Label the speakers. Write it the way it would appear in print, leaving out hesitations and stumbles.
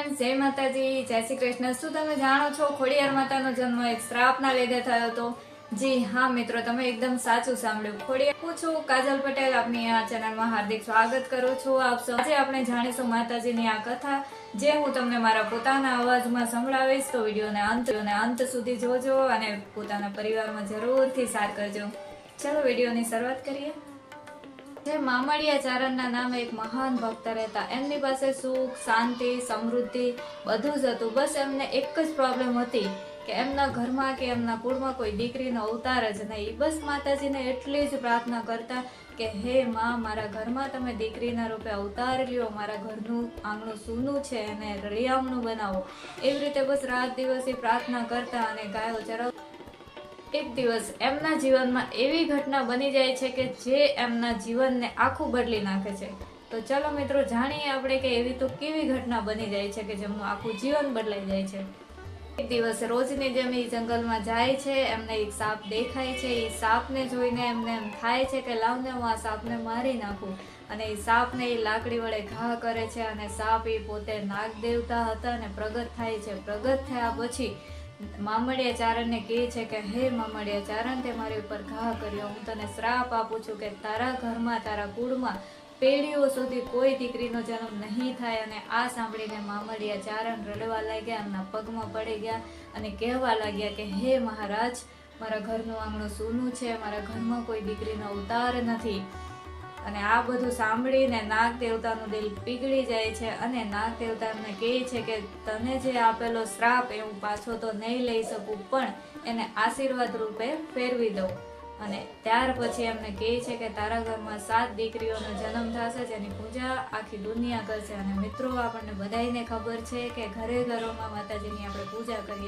Speaker 1: Friends, જય માતાજી, જય શ્રી કૃષ્ણ। શું તમે જાણો છો ખોડિયાર માતાનો જન્મ એક શ્રાપના લીધે થયો હતો? જી હા મિત્રો, તમે એકદમ સાચું સાંભળ્યું। ખોડિયાર હું છું કાજલ પટેલ, આપની આ ચેનલમાં હાર્દિક સ્વાગત કરું છું આપ સૌ। આજે આપણે જાણીશું માતાજીની આ કથા, જે હું તમને મારા પોતાના અવાજમાં સંભળાવીશ। તો વિડીયોને અંત સુધી જોજો અને પોતાના પરિવારમાં જરૂરથી શેર કરજો। ચલો વિડીયોની શરૂઆત કરીએ। જે મામડિયા ચારણના નામે એક મહાન ભક્ત રહેતા। એમની પાસે સુખ, શાંતિ, સમૃદ્ધિ બધું જ હતું। બસ એમને એક જ પ્રોબ્લેમ હતી કે એમના ઘરમાં કે એમના કુળમાં કોઈ દીકરીનો અવતાર જ નહીં। બસ માતાજીને એટલી જ પ્રાર્થના કરતા કે હે માં, મારા ઘરમાં તમે દીકરીના રૂપે અવતાર લ્યો, મારા ઘરનું આંગણું સૂનું છે એને રળિયામણું બનાવો। એવી રીતે બસ રાત દિવસ એ પ્રાર્થના કરતા અને ગાયો ચરાવતા। એક દિવસ એમના જીવનમાં એવી ઘટના બની જાય છે કે જે એમના જીવનને આખું બદલી નાખે છે। તો ચલો મિત્રો, જાણીએ આપણે કે એવી તો કેવી ઘટના બની જાય છે કે જેમનું આખું જીવન બદલાઈ જાય છે। એક દિવસ રોજની જેમ એ જંગલમાં જાય છે, એમને એક સાપ દેખાય છે। એ સાપને જોઈને એમને એમ થાય છે કે લાવને હું આ સાપને મારી નાખું। અને એ સાપને એ લાકડી વડે ઘા કરે છે અને સાપ એ પોતે નાગ દેવતા હતા અને પ્રગટ થાય છે। પ્રગટ થયા પછી મામડિયા ચારણને કહે છે કે હે મામડિયા ચારણ, તે મારી ઉપર ઘા કર્યો, હું તને શ્રાપ આપું છું કે તારા ઘરમાં, તારા કુળમાં પેઢીઓ સુધી કોઈ દીકરીનો જન્મ નહીં થાય। અને આ સાંભળીને મામડિયા ચારણ રડવા લાગ્યા, એમના પગમાં પડી ગયા અને કહેવા લાગ્યા કે હે મહારાજ, મારા ઘરનું આંગણું સૂનું છે, મારા ઘરમાં કોઈ દીકરીનો અવતાર નથી। અને આ બધું સાંભળીને નાગ દેવતાનું દિલ પીગળી જાય છે અને નાગ દેવતા એમને કહે છે કે તને જે આપેલો શ્રાપ એ હું પાછો તો નહીં લઈ શકું, પણ એને આશીર્વાદ રૂપે ફેરવી દઉં। અને ત્યાર પછી એમને કહે છે કે તારા ઘરમાં 7 દીકરીઓનો જન્મ થશે, જેની પૂજા આખી દુનિયા કરશે। અને મિત્રો, આપણને બધાને ખબર છે કે ઘરે ઘરોમાં માતાજીની આપણે પૂજા કરીએ।